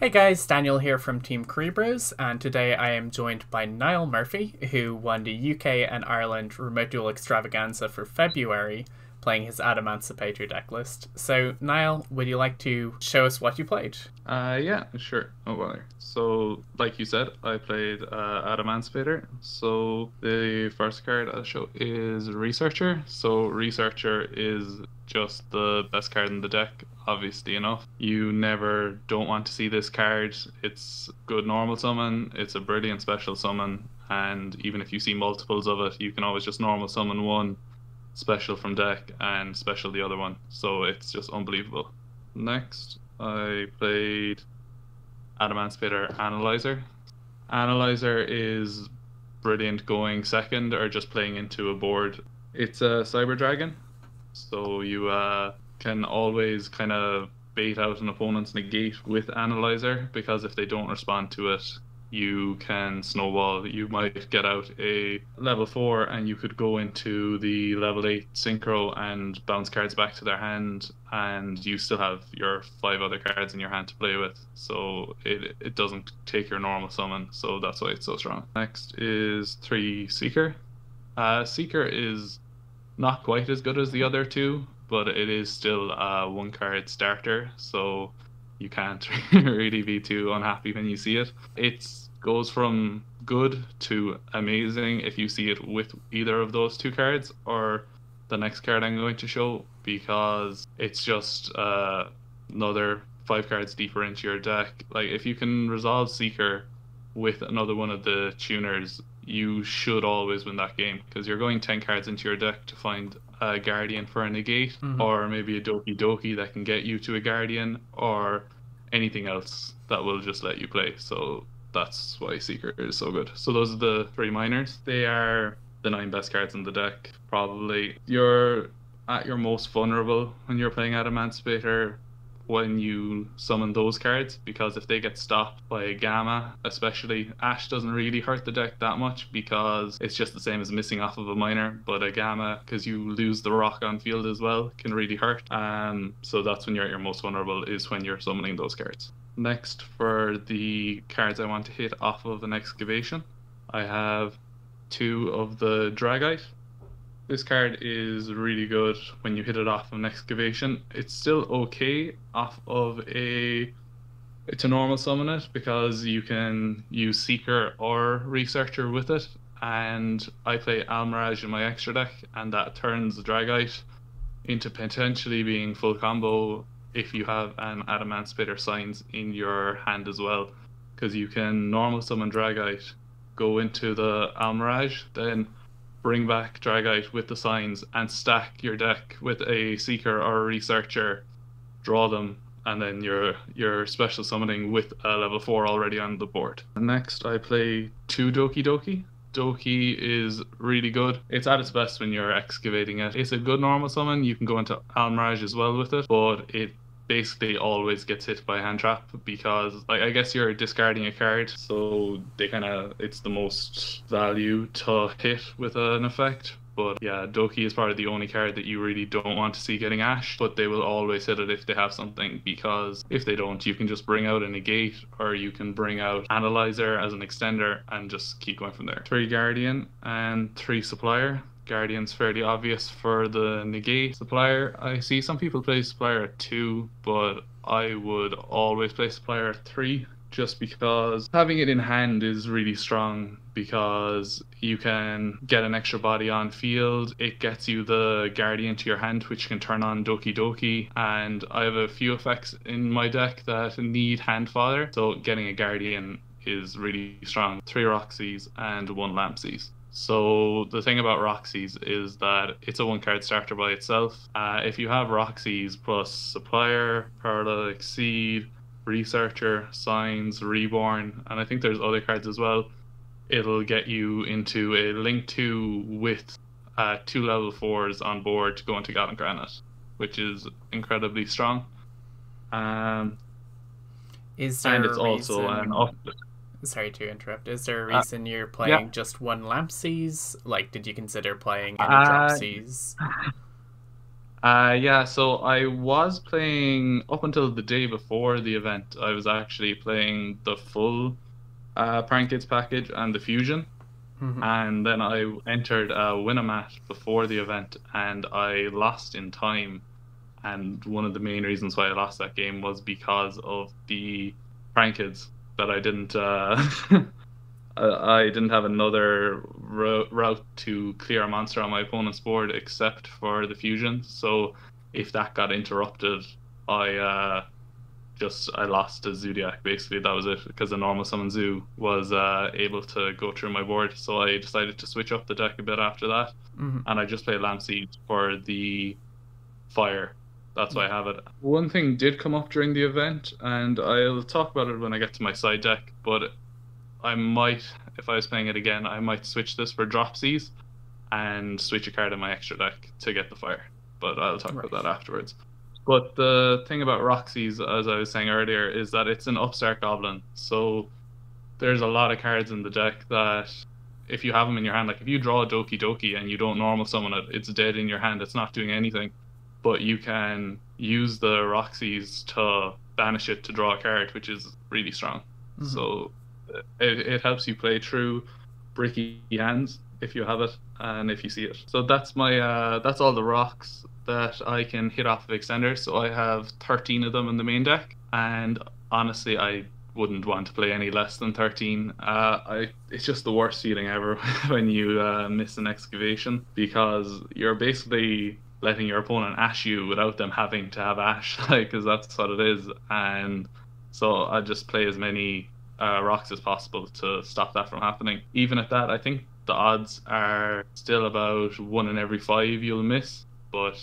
Hey guys, Daniel here from Team Kuribrohs, and today I am joined by Niall Murphy, who won the UK and Ireland Remote Duel Extravaganza for February, playing his Adamancipator deck list. So, Niall, would you like to show us what you played? Yeah, sure. Oh, well. So, like you said, I played Adamancipator. So, the first card I'll show is Researcher. So, Researcher is just the best card in the deck, obviously enough. You never don't want to see this card. It's good normal summon, it's a brilliant special summon, and even if you see multiples of it, you can always just normal summon one, special from deck, and special the other one. So, it's just unbelievable. Next, I played Adamancipator Analyzer. Analyzer is brilliant going second or just playing into a board. It's a Cyber Dragon, so you can always kind of bait out an opponent's negate with Analyzer, because if they don't respond to it, you can snowball. You might get out a level 4 and you could go into the level 8 synchro and bounce cards back to their hand, and you still have your 5 other cards in your hand to play with. So it doesn't take your normal summon, so that's why it's so strong. Next is 3 Seeker. Seeker is not quite as good as the other two, but it is still a 1 card starter, so you can't really be too unhappy when you see it. It goes from good to amazing if you see it with either of those 2 cards or the next card I'm going to show, because it's just another 5 cards deeper into your deck. Like, if you can resolve Seeker with another one of the tuners, you should always win that game, because you're going 10 cards into your deck to find a Guardian for a negate, or maybe a Doki Doki that can get you to a Guardian, or anything else that will just let you play. So that's why Seeker is so good. So those are the 3 minors. They are the 9 best cards in the deck, probably. You're at your most vulnerable when you're playing Adamancipator when you summon those cards, because if they get stopped by a Gamma, especially, Ash doesn't really hurt the deck that much because it's just the same as missing off of a minor, but a Gamma, because you lose the rock on field as well, can really hurt. So that's when you're at your most vulnerable, is when you're summoning those cards. Next, for the cards I want to hit off of an excavation, I have 2 of the Dragite. This card is really good when you hit it off of an excavation. It's still okay off of to normal summon it, because you can use Seeker or Researcher with it. And I play Almirage in my extra deck, and that turns the Dragite into potentially being full combo if you have an Adamancipator Signs in your hand as well. Because you can normal summon Dragite, go into the Almirage, then bring back Dragite with the Signs and stack your deck with a Seeker or a Researcher, draw them, and then you're special summoning with a level 4 already on the board. Next, I play 2 Doki Doki. Doki is really good. It's at its best when you're excavating it. It's a good normal summon. You can go into Almirage as well with it, but it basically always gets hit by a hand trap, because, like, I guess you're discarding a card, so it's the most value to hit with an effect. But yeah, Doki is probably the only card that you really don't want to see getting Ash, but they will always hit it if they have something, because if they don't, you can just bring out a negate, or you can bring out Analyzer as an extender and just keep going from there. 3 Guardian and 3 Supplier. Guardian's fairly obvious for the negate. Supplier, I see some people play Supplier at 2, but I would always play Supplier at 3, just because having it in hand is really strong, because you can get an extra body on field. It gets you the Guardian to your hand, which can turn on Doki Doki, and I have a few effects in my deck that need hand fodder, so getting a Guardian is really strong. 3 Roxys and 1 Lampsies. So the thing about Roxy's is that it's a 1 card starter by itself. If you have Roxy's plus Supplier, Paralytic Seed, Researcher, Signs, Reborn, and I think there's other cards as well, it'll get you into a Link 2 with 2 level 4s on board to go into Gallon Granite, which is incredibly strong. Is there and it's a also reason... an Sorry to interrupt. Is there a reason you're playing yeah. just 1 Lampsies? Like, did you consider playing any Dropsies? Yeah, so I was playing up until the day before the event. I was actually playing the full prankkids package and the fusion. Hmm. And then I entered a win-a-mat before the event and I lost in time. And one of the main reasons why I lost that game was because of the prankkids that I didn't I didn't have another route to clear a monster on my opponent's board except for the fusion. So if that got interrupted, I I lost to Zodiac. Basically, that was it because the normal summon Zoo was able to go through my board. So I decided to switch up the deck a bit after that, Hmm. and I just played Lampseed for the fire. That's why I have it. One thing did come up during the event, and I'll talk about it when I get to my side deck. But I might, if I was playing it again, I might switch this for Dropsies and switch a card in my extra deck to get the fire. But I'll talk about that afterwards. But the thing about Roxy's, as I was saying earlier, is that it's an upstart goblin. So there's a lot of cards in the deck that if you have them in your hand, like if you draw a Doki Doki and you don't normal summon it, it's dead in your hand. It's not doing anything. But you can use the Roxy's to banish it to draw a card, which is really strong. Hmm. So it helps you play through bricky hands if you have it and if you see it. So that's my that's all the rocks that I can hit off of extenders. So I have 13 of them in the main deck, and honestly, I wouldn't want to play any less than 13. It's just the worst feeling ever when you miss an excavation because you're basically letting your opponent ash you without them having to have ash, like, because that's what it is. And so I just play as many rocks as possible to stop that from happening. Even at that, I think the odds are still about 1 in every 5 you'll miss, but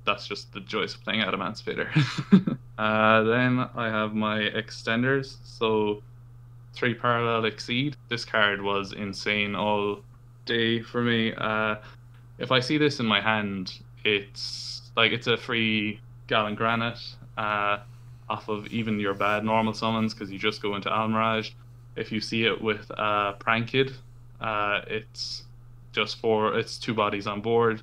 that's just the joys of playing Adamancipator. Then I have my extenders, so 3 Parallel Exceed. This card was insane all day for me. If I see this in my hand, it's like it's a free Gallon Granite off of even your bad normal summons because you just go into Almirage. If you see it with Prankkid, it's it's 2 bodies on board.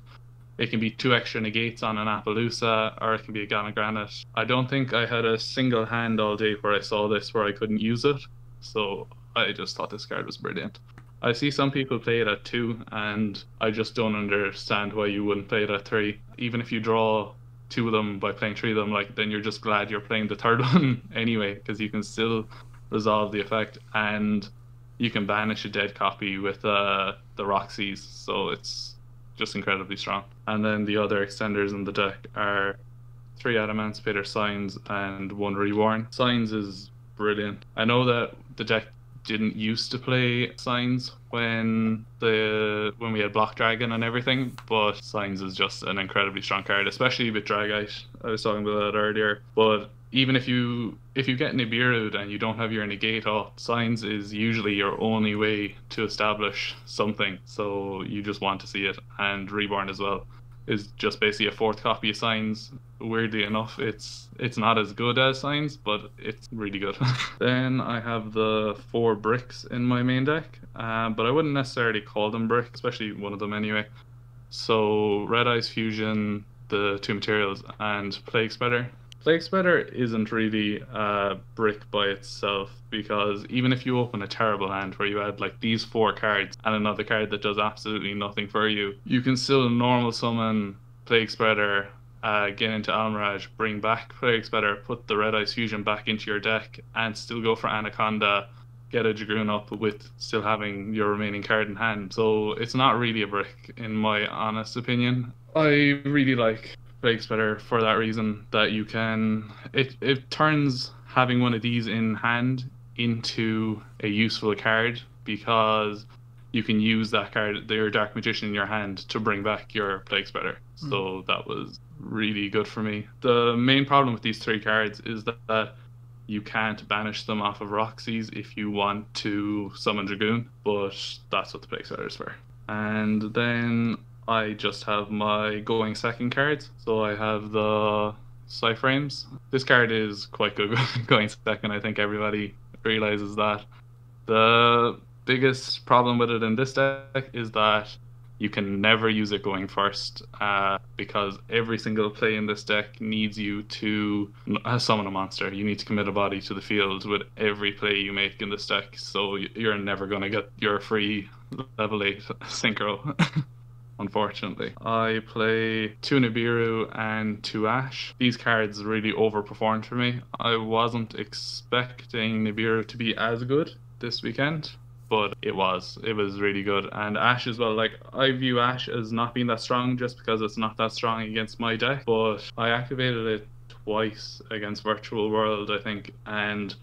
It can be 2 extra negates on an Appaloosa, or it can be a Gallon Granite. I don't think I had a single hand all day where I saw this where I couldn't use it, so I just thought this card was brilliant. I see some people play it at 2, and I just don't understand why you wouldn't play it at 3. Even if you draw 2 of them by playing 3 of them, like, then you're just glad you're playing the 3rd one anyway, because you can still resolve the effect, and you can banish a dead copy with the Roxy's, so it's just incredibly strong. And then the other extenders in the deck are 3 Adamancipator Signs and 1 Reborn. Signs is brilliant. I know that the deck didn't used to play Signs when we had Block Dragon and everything, but Signs is just an incredibly strong card, especially with Dragite. I was talking about that earlier. But even if you get Nibiru'd and you don't have your negate up, Signs is usually your only way to establish something. So you just want to see it. And Reborn as well is just basically a 4th copy of Signs. Weirdly enough, it's not as good as Signs, but it's really good. Then I have the 4 bricks in my main deck, but I wouldn't necessarily call them brick, especially one of them anyway. So Red Eyes Fusion, the 2 materials, and Plague Spreader. Plague Spreader isn't really a brick by itself, because even if you open a terrible hand where you had like these 4 cards and another card that does absolutely nothing for you, you can still normal summon Plague Spreader, get into Almirage, bring back Plague Spreader, put the Red Eyes Fusion back into your deck, and still go for Anaconda, get a Dragoon up with still having your remaining card in hand. So it's not really a brick, in my honest opinion. I really like Plague Spreader for that reason, that you can it turns having one of these in hand into a useful card, because you can use that card, your Dark Magician in your hand, to bring back your Plague Spreader. So that was really good for me. The main problem with these 3 cards is that you can't banish them off of Roxy's if you want to summon Dragoon, but that's what the Plague Spreader is for. And then I just have my going second cards. So I have the Cyframes. This card is quite good going second. I think everybody realizes that. The biggest problem with it in this deck is that you can never use it going first, because every single play in this deck needs you to summon a monster. You need to commit a body to the field with every play you make in this deck, so you're never going to get your free level 8 synchro. Unfortunately, I play 2 Nibiru and 2 Ash. These cards really overperformed for me. I wasn't expecting Nibiru to be as good this weekend, but it was really good. And Ash as well, like, I view Ash as not being that strong just because it's not that strong against my deck, but I activated it twice against Virtual World, I think, and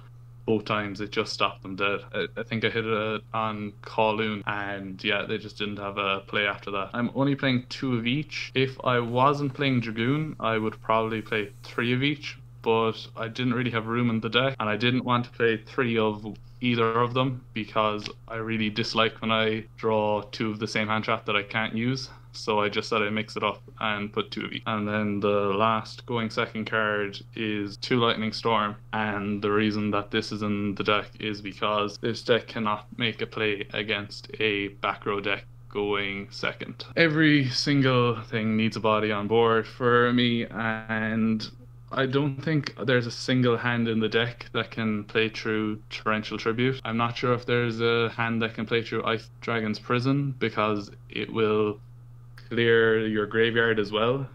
both times it just stopped them dead. I think I hit it on Kowloon, and yeah, they just didn't have a play after that. I'm only playing 2 of each. If I wasn't playing Dragoon, I would probably play 3 of each, but I didn't really have room in the deck, and I didn't want to play 3 of either of them because I really dislike when I draw 2 of the same hand trap that I can't use. So I just said I'd mix it up and put 2 of each. And then the last going second card is 2 Lightning Storm. And the reason that this is in the deck is because this deck cannot make a play against a back row deck going second. Every single thing needs a body on board for me, and I don't think there's a single hand in the deck that can play through Torrential Tribute. I'm not sure if there's a hand that can play through Ice Dragon's Prison because it will clear your graveyard as well,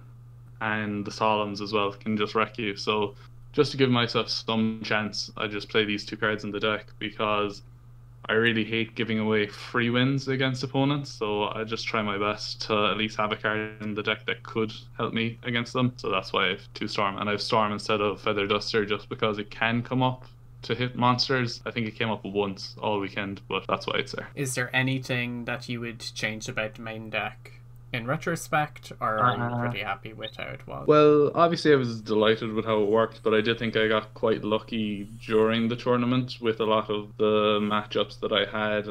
and the Solemns as well can just wreck you. So just to give myself some chance, I just play these 2 cards in the deck because I really hate giving away free wins against opponents, so I just try my best to at least have a card in the deck that could help me against them. So that's why I have 2 Storm, and I have Storm instead of Feather Duster just because it can come up to hit monsters. I think it came up once all weekend, but that's why it's there. Is there anything that you would change about the main deck in retrospect, or are you pretty happy with how it was? Well, obviously I was delighted with how it worked, but I did think I got quite lucky during the tournament with a lot of the matchups that I had.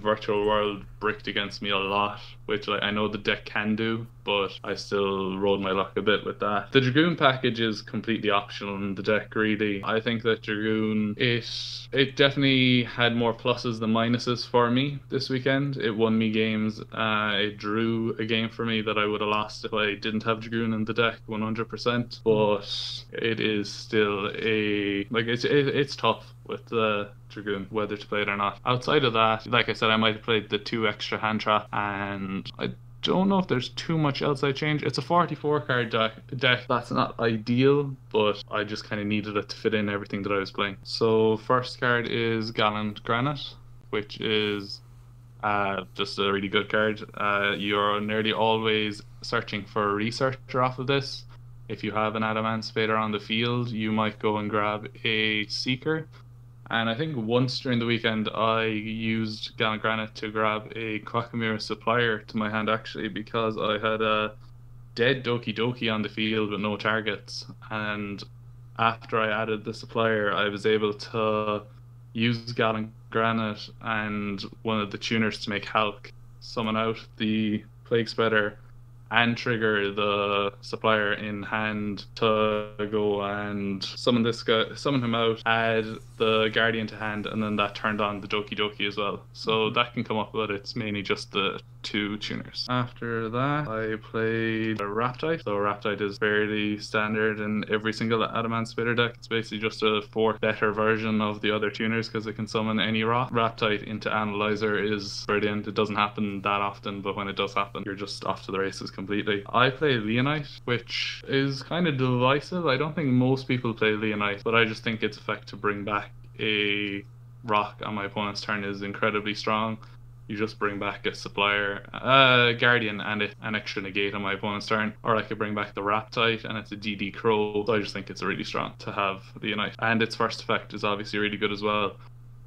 Virtual World bricked against me a lot, which I know the deck can do, but I still rode my luck a bit with that. The Dragoon package is completely optional in the deck, really. I think that Dragoon, it definitely had more pluses than minuses for me this weekend. It won me games. It drew a game for me that I would have lost if I didn't have Dragoon in the deck 100%, but it is still it's tough with the Dragoon whether to play it or not. Outside of that, like I said, I might have played the 2 extra hand trap, and I don't know if there's too much else I changed. It's a 44 card deck. That's not ideal, but I just kind of needed it to fit in everything that I was playing. So first card is Gallant Granite, which is just a really good card. You're nearly always searching for a researcher off of this. If you have an Adamancipator on the field, you might go and grab a Seeker. And I think once during the weekend I used Gallant Granite to grab a Quackamira Supplier to my hand, actually, because I had a dead Doki Doki on the field with no targets. And after I added the Supplier, I was able to use Gallant Granite and one of the tuners to make Hulk, summon out the Plague Spreader, and trigger the Supplier in hand to go and summon this guy, summon him out, add the Guardian to hand, and then that turned on the Doki Doki as well. So that can come up, but it's mainly just the 2 tuners. After that, I played a Raptite. So Raptite is fairly standard in every single Adamancipator deck. It's basically just a 4th better version of the other tuners because it can summon any rock. Raptite into Analyzer is brilliant. It doesn't happen that often, but when it does happen, you're just off to the races completely. I play Leonite, which is kind of divisive. I don't think most people play Leonite, but I just think its effect to bring back a rock on my opponent's turn is incredibly strong. You just bring back a Supplier, Guardian, and an extra negate on my opponent's turn. Or I could bring back the Raptite, and it's a DD Crow. So I just think it's really strong to have Leonite. And its first effect is obviously really good as well,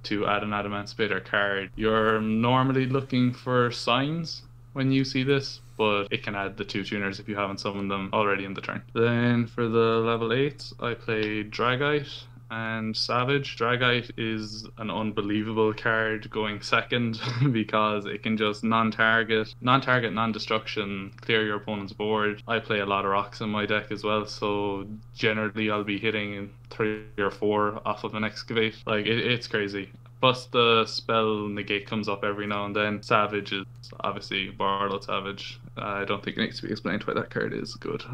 to add an Adamancipator card. You're normally looking for signs when you see this, but it can add the 2 tuners if you haven't summoned them already in the turn. Then for the level 8s, I played Dragite and Savage. Dragite is an unbelievable card going second because it can just non-target, non-destruction, clear your opponent's board. I play a lot of rocks in my deck as well, so generally I'll be hitting 3 or 4 off of an Excavate. Like, it's crazy. Plus the spell negate comes up every now and then. Savage is obviously Barlow Savage. I don't think it needs to be explained why that card is good.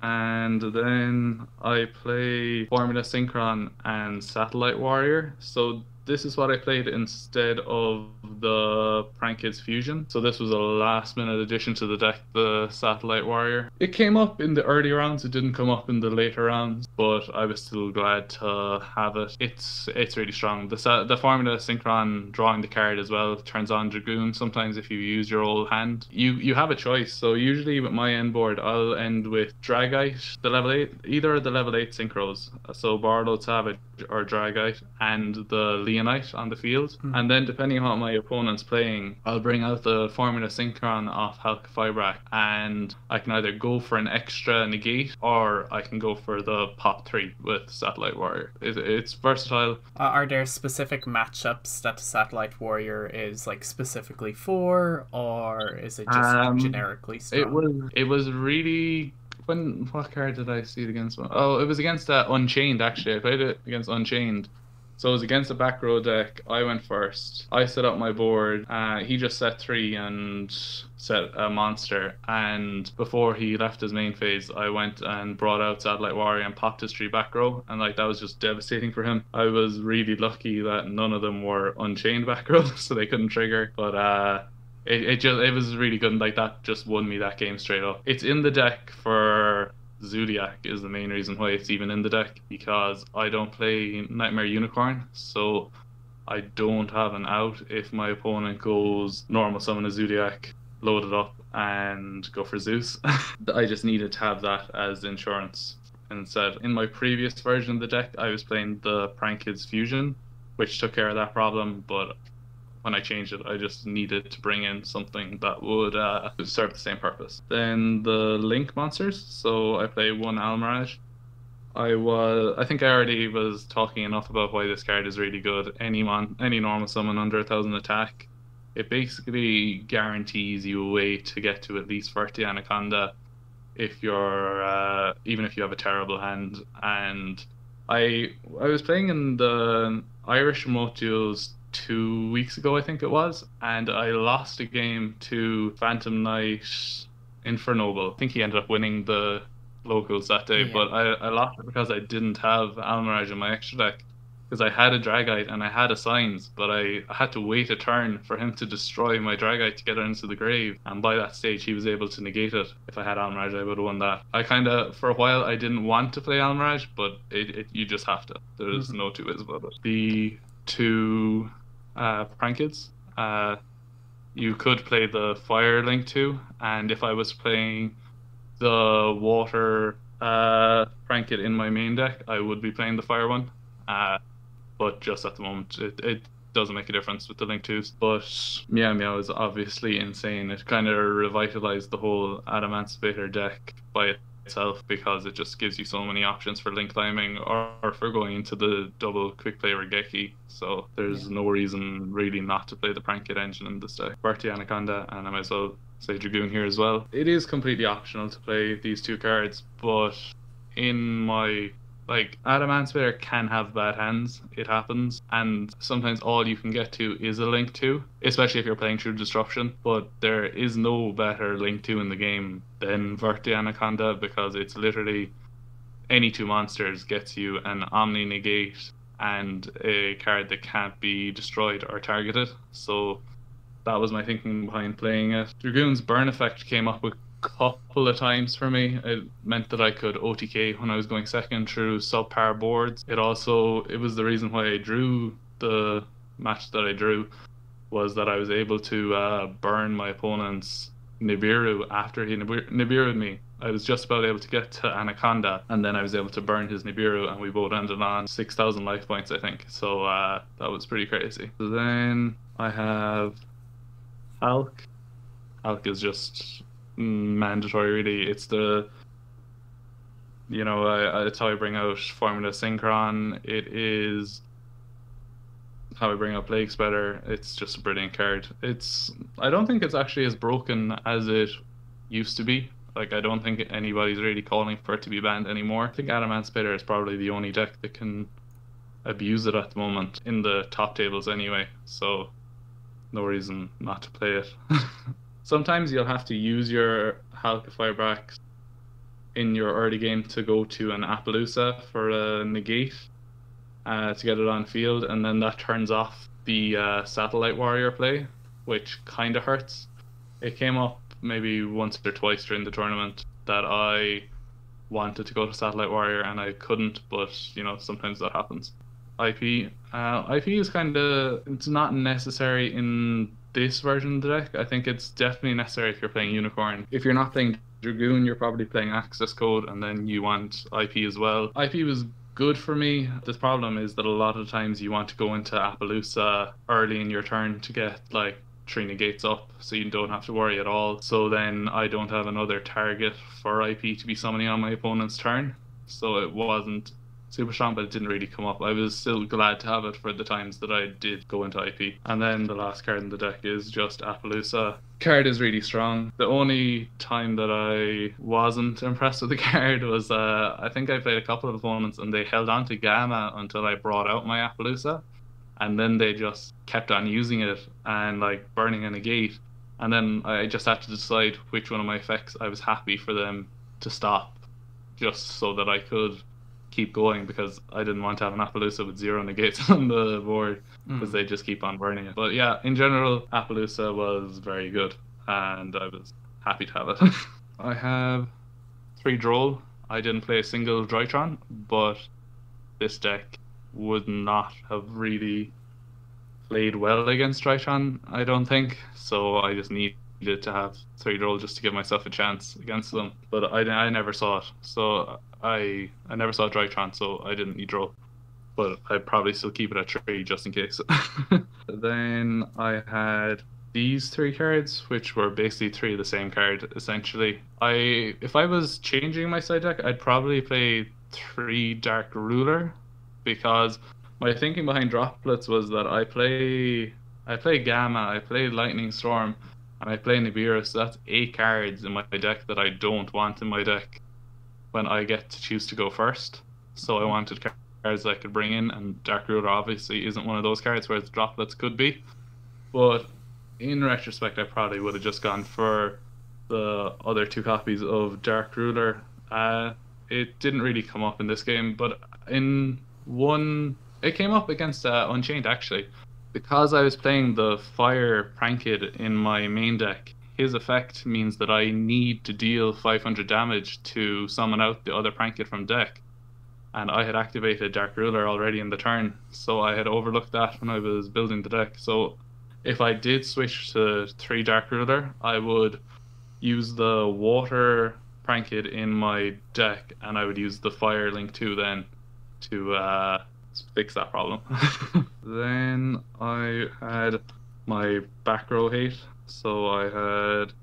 And then I play Formula Synchron and Satellite Warrior. So this is what I played instead of the prankkids Fusion. So this was a last minute addition to the deck, the Satellite Warrior. It came up in the early rounds, it didn't come up in the later rounds, but I was still glad to have it. It's really strong. The Formula Synchron drawing the card as well turns on Dragoon sometimes if you use your old hand. You have a choice. So usually with my end board, I'll end with Dragite, the level 8, either of the level 8 Synchros. So Barlow Savage or Dragite and the Leonite on the field. And then depending on what my opponent's playing, I'll bring out the Formula Synchron off Halka Fibrak, and I can either go for an extra negate or I can go for the pop 3 with Satellite Warrior. It's versatile. Are there specific matchups that the Satellite Warrior is like specifically for, or is it just generically strong? It was really... What card did I see it against? Oh, it was against Unchained, actually. I played it against Unchained. So it was against a back row deck. I went first. I set up my board. He just set 3 and set a monster. And before he left his main phase, I went and brought out Satellite Warrior and popped his 3 back row. And like that was just devastating for him. I was really lucky that none of them were Unchained back row, so they couldn't trigger. But it was really good, and like that just won me that game straight up. It's in the deck for Zodiac is the main reason why it's even in the deck, because I don't play Nightmare Unicorn, so I don't have an out if my opponent goes normal summon a Zodiac, load it up, and go for Zeus. I just needed to have that as insurance. Instead, in my previous version of the deck, I was playing the prankkids Fusion, which took care of that problem, but when I changed it, I just needed to bring in something that would serve the same purpose. Then the Link monsters. So I play 1 Almirage. I think I already was talking enough about why this card is really good. Any normal summon under 1,000 attack. It basically guarantees you a way to get to at least 30 Anaconda if you're even if you have a terrible hand. And I was playing in the Irish Remote Duels 2 weeks ago, I think it was, and I lost a game to Phantom Knight Infernoble. I think he ended up winning the locals that day, but I lost it because I didn't have Almirage in my extra deck, because I had a Dragite and I had a Signs, but I had to wait a turn for him to destroy my Dragite to get it into the grave, and by that stage he was able to negate it. If I had Almirage, I would have won that. I kind of, for a while, I didn't want to play Almirage, but you just have to. There's no two ways about it. The 2 prankkids. You could play the Fire Link too, and if I was playing the Water prankkid in my main deck, I would be playing the Fire one. But just at the moment, it doesn't make a difference with the Link 2s. But Meow Meow is obviously insane. It kind of revitalized the whole Adamancipator deck by itself, because it just gives you so many options for link climbing or for going into the double quick play Regeki. So there's no reason really not to play the Prankkid engine in this deck. Bertie Anaconda, and I might as well say Dragoon here as well. It is completely optional to play these 2 cards, but in my Adamancipator can have bad hands, it happens, and sometimes all you can get to is a Link 2, especially if you're playing True Disruption, but there is no better Link 2 in the game than Verti Anaconda, because it's literally any 2 monsters gets you an Omni Negate and a card that can't be destroyed or targeted. So that was my thinking behind playing it. Dragoon's Burn Effect came up with couple of times for me. It meant that I could OTK when I was going second through subpar boards. It was the reason why I drew the match that I drew, was that I was able to burn my opponent's Nibiru after he Nibiru'd me. I was just about able to get to Anaconda, and then I was able to burn his Nibiru, and we both ended on 6,000 life points, I think. So that was pretty crazy. So then I have Hulk. Hulk is just mandatory, really. It's it's how I bring out Formula Synchron. It is how I bring out Plague Spreader. It's just a brilliant card. I don't think it's actually as broken as it used to be. I don't think anybody's really calling for it to be banned anymore. I think Adamancipator is probably the only deck that can abuse it at the moment in the top tables anyway, so no reason not to play it. Sometimes you'll have to use your Halka Firebracks in your early game to go to an Appaloosa for a negate to get it on field, and then that turns off the Satellite Warrior play, which kind of hurts. It came up maybe once or twice during the tournament that I wanted to go to Satellite Warrior and I couldn't, but you know, sometimes that happens. IP is kind of, it's not necessary in this version of the deck. I think it's definitely necessary if you're playing Unicorn. If you're not playing Dragoon, you're probably playing Access Code, and then you want IP as well. IP was good for me. The problem is that a lot of times you want to go into Appaloosa early in your turn to get like 3 negates up, so you don't have to worry at all. So then I don't have another target for IP to be summoning on my opponent's turn. So it wasn't super strong, but it didn't really come up. I was still glad to have it for the times that I did go into IP. And then the last card in the deck is just Appaloosa. Card is really strong. The only time that I wasn't impressed with the card was I think I played a couple of opponents and they held on to Gamma until I brought out my Appaloosa, and then they just kept on using it and like burning a negate, and then I just had to decide which one of my effects I was happy for them to stop, just so that I could keep going, because I didn't want to have an Appaloosa with 0 negates on the board because they just keep on burning it. But yeah, in general, Appaloosa was very good and I was happy to have it. I have 3 Droll. I didn't play a single Drytron, but this deck would not have really played well against Drytron, I don't think. So I just needed to have 3 Droll just to give myself a chance against them. But I never saw it. So I never saw Drytron, so I didn't need Droll. But I'd probably still keep it at 3 just in case. Then I had these 3 cards, which were basically 3 of the same card, essentially. If I was changing my side deck, I'd probably play 3 Dark Ruler, because my thinking behind Droplets was that I play Gamma, I play Lightning Storm, and I play Nibiru, so that's 8 cards in my deck that I don't want in my deck when I get to choose to go first. So I wanted cards I could bring in, and Dark Ruler obviously isn't one of those cards, whereas Droplets could be. But in retrospect, I probably would have just gone for the other 2 copies of Dark Ruler. It didn't really come up in this game, but in one, it came up against Unchained actually, because I was playing the Fire Prankkid in my main deck. His effect means that I need to deal 500 damage to summon out the other Prankkid from deck, and I had activated Dark Ruler already in the turn, so I had overlooked that when I was building the deck. So if I did switch to 3 Dark Ruler, I would use the Water Prankkid in my deck, and I would use the Fire Link 2 then to fix that problem. Then I had my back row hate. So I had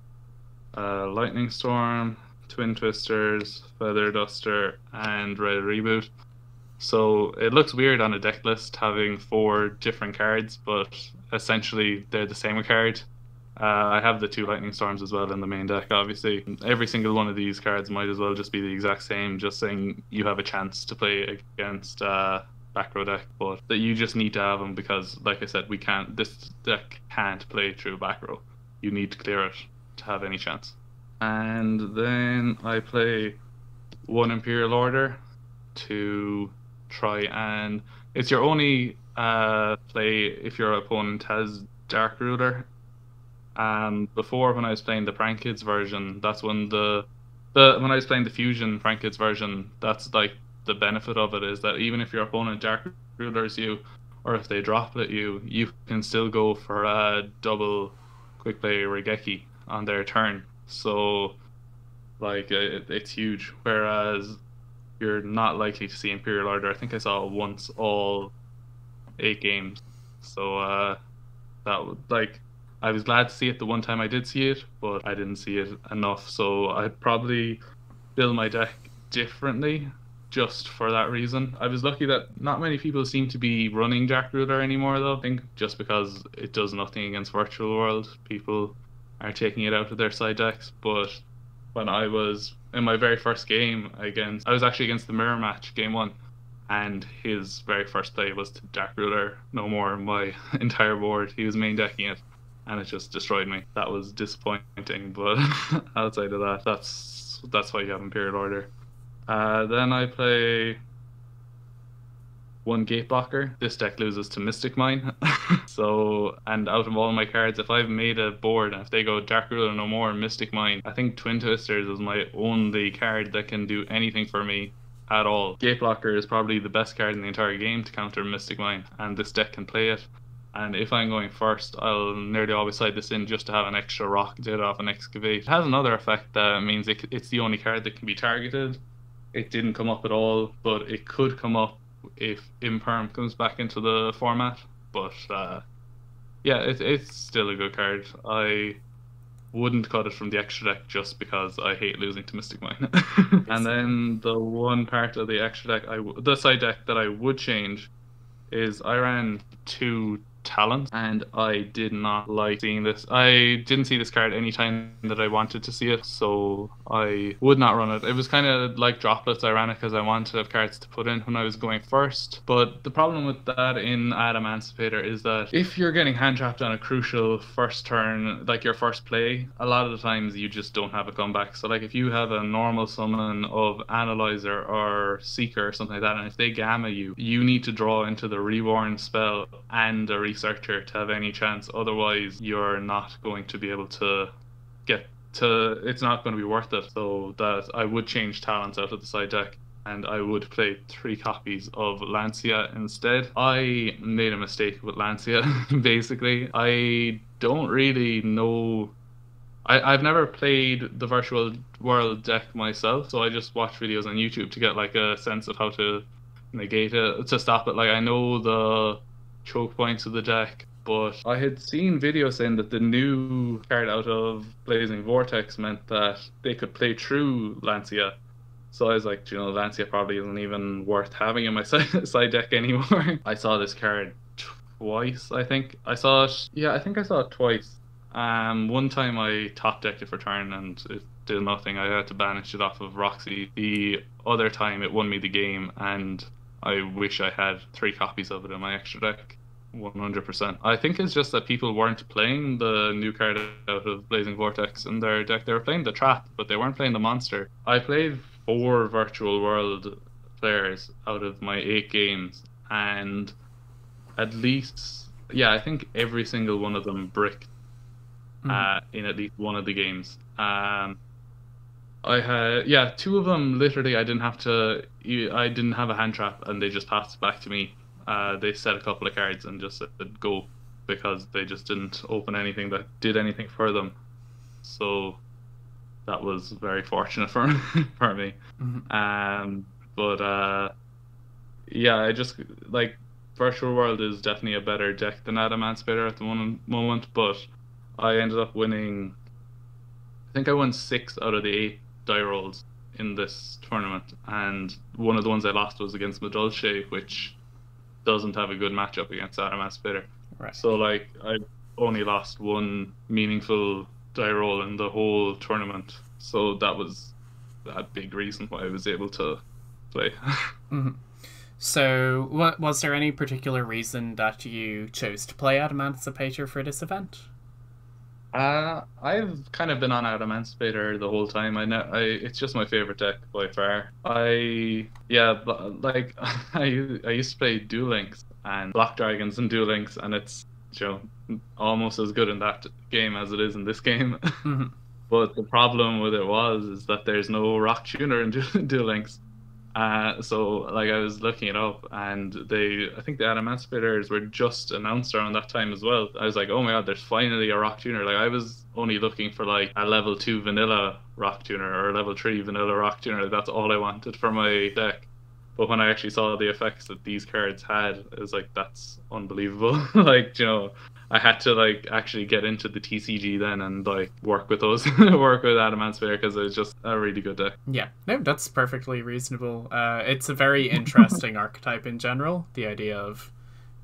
Lightning Storm, Twin Twisters, Feather Duster, and Red Reboot. So it looks weird on a deck list having 4 different cards, but essentially they're the same card. I have the 2 Lightning Storms as well in the main deck, obviously. Every single one of these cards might as well just be the exact same, just saying you have a chance to play against back row deck, but that you just need to have them because, like I said, this deck can't play through back row. You need to clear it to have any chance. And then I play 1 Imperial Order to try and... It's your only play if your opponent has Dark Ruler. Before, when I was playing the Prankkids version, that's when when I was playing the Fusion Prankkids version, that's like the benefit of it, is that even if your opponent Dark Rulers you, or if they Droplet you, you can still go for a double Quick Play Regeki on their turn. So like it's huge, whereas you're not likely to see Imperial Order. I think I saw it once all 8 games. So that would, like, I was glad to see it the one time I did see it, but I didn't see it enough. So I'd probably build my deck differently just for that reason. I was lucky that not many people seem to be running Dark Ruler anymore, though. I think just because it does nothing against Virtual World, people are taking it out of their side decks. But when I was in my very first game I was actually against the Mirror Match, game 1, and his very first play was to Dark Ruler No More my entire board. He was main decking it, and it just destroyed me. That was disappointing, but outside of that, that's why you have Imperial Order. Then I play one Gate Blocker. This deck loses to Mystic Mine. So, and out of all my cards, if I've made a board and if they go Dark Ruler No More and Mystic Mine, I think Twin Twisters is my only card that can do anything for me at all. Gate Blocker is probably the best card in the entire game to counter Mystic Mine, and this deck can play it. And if I'm going first, I'll nearly always side this in just to have an extra rock to hit off an Excavate. It has another effect that means it's the only card that can be targeted. It didn't come up at all, but it could come up if Imperm comes back into the format. But yeah, it's still a good card. I wouldn't cut it from the extra deck just because I hate losing to Mystic Mine. And then the one part of the extra deck, the side deck that I would change is I ran 2 Talents, and I did not like seeing this. I didn't see this card anytime that I wanted to see it, so I would not run it. It was kind of like Droplets. I ran it because I wanted to have cards to put in when I was going first. But the problem with that in Adamancipator is that if you're getting hand trapped on a crucial first turn, like your first play, a lot of the times you just don't have a comeback. So like if you have a normal summon of Analyzer or Seeker or something like that, and if they gamma you, you need to draw into the Reborn spell and a Researcher to have any chance. Otherwise you're not going to be able to get to, it's not going to be worth it. So that I would change Talents out of the side deck, and I would play 3 copies of Lancia instead. I made a mistake with Lancia. Basically, I don't really know, I've never played the Virtual World deck myself, so I just watch videos on YouTube to get like a sense of how to negate it, to stop it. Like I know the choke points of the deck, but I had seen videos saying that the new card out of Blazing Vortex meant that they could play through Lancia. So I was like, you know, Lancia probably isn't even worth having in my side deck anymore. I saw this card twice, I think. I saw it, yeah, I think I saw it twice. One time I top decked it for turn and it did nothing. I had to banish it off of Roxy. The other time it won me the game, and I wish I had 3 copies of it in my extra deck. 100%. I think it's just that people weren't playing the new card out of Blazing Vortex in their deck. They were playing the trap, but they weren't playing the monster. I played 4 Virtual World players out of my 8 games, and at least, yeah, I think every single one of them bricked in at least one of the games. I had, yeah, 2 of them literally I didn't have a hand trap and they just passed it back to me. They set a couple of cards and just said go, because they just didn't open anything that did anything for them. So that was very fortunate for me. But yeah, I just like Virtual World is definitely a better deck than Adamancipator at the moment, but I ended up winning, I think I won 6 out of the 8 die rolls in this tournament, and one of the ones I lost was against Madolche, which doesn't have a good matchup against Adamancipator. Right. So like I only lost 1 meaningful die roll in the whole tournament, so that was a big reason why I was able to play. So was there any particular reason that you chose to play Adamancipator for this event? I've kind of been on Adamancipator the whole time. It's just my favorite deck by far. I used to play Duel Links and Block Dragons and Duel Links, and it's, you know, almost as good in that game as it is in this game. But the problem with it is that there's no Rock Tuner in Duel Links. So like I was looking it up, and I think the Adamancipators were just announced around that time as well. I was like, oh my god, there's finally a Rock Tuner. Like I was only looking for like a level 2 vanilla Rock Tuner or a level 3 vanilla Rock Tuner. That's all I wanted for my deck. But when I actually saw the effects that these cards had, it was like, that's unbelievable. Like, you know, I had to like actually get into the TCG then and like work with those, work with Adamancipator, because it was just a really good deck. Yeah, no, that's perfectly reasonable. It's a very interesting archetype in general, the idea of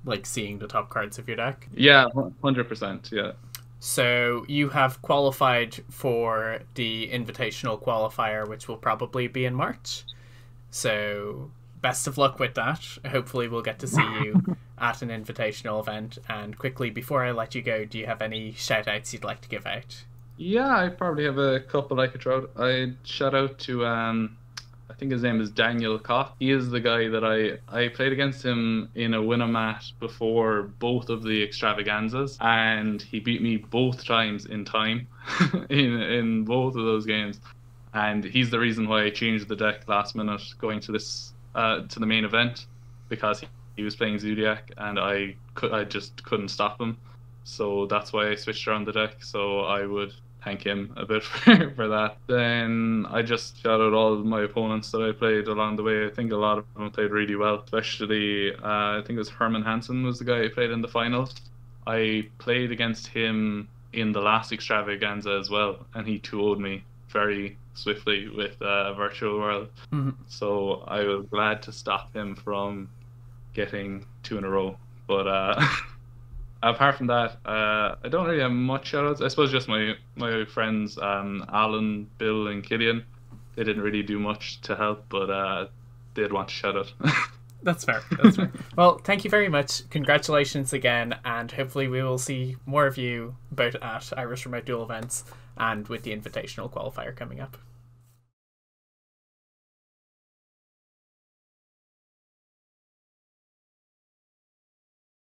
like seeing the top cards of your deck. Yeah, 100%, yeah. So you have qualified for the Invitational qualifier, which will probably be in March. So best of luck with that. Hopefully we'll get to see you at an invitational event. And quickly, before I let you go, do you have any shout-outs you'd like to give out? Yeah, I probably have a couple I could throw out. I'd shout out to I think his name is Daniel Koch. He is the guy that I played against him in a win-a-mat before both of the extravaganzas, and he beat me both times in time in both of those games. And he's the reason why I changed the deck last minute going to this to the main event, because he was playing Zodiac and I just couldn't stop him. So that's why I switched around the deck. So I would thank him a bit for that. Then I just shout out all of my opponents that I played along the way. I think a lot of them played really well, especially I think it was Herman Hansen was the guy I played in the final. I played against him in the last extravaganza as well, and he 2-0'd me very swiftly with Virtual World. So I was glad to stop him from getting 2 in a row. But apart from that, I don't really have much shoutouts. I suppose just my friends, Alan, Bill, and Killian. They didn't really do much to help, but they'd want to shout out. That's fair. That's fair. Well, thank you very much. Congratulations again, and hopefully we will see more of you both at Irish Remote Duel events and with the Invitational qualifier coming up.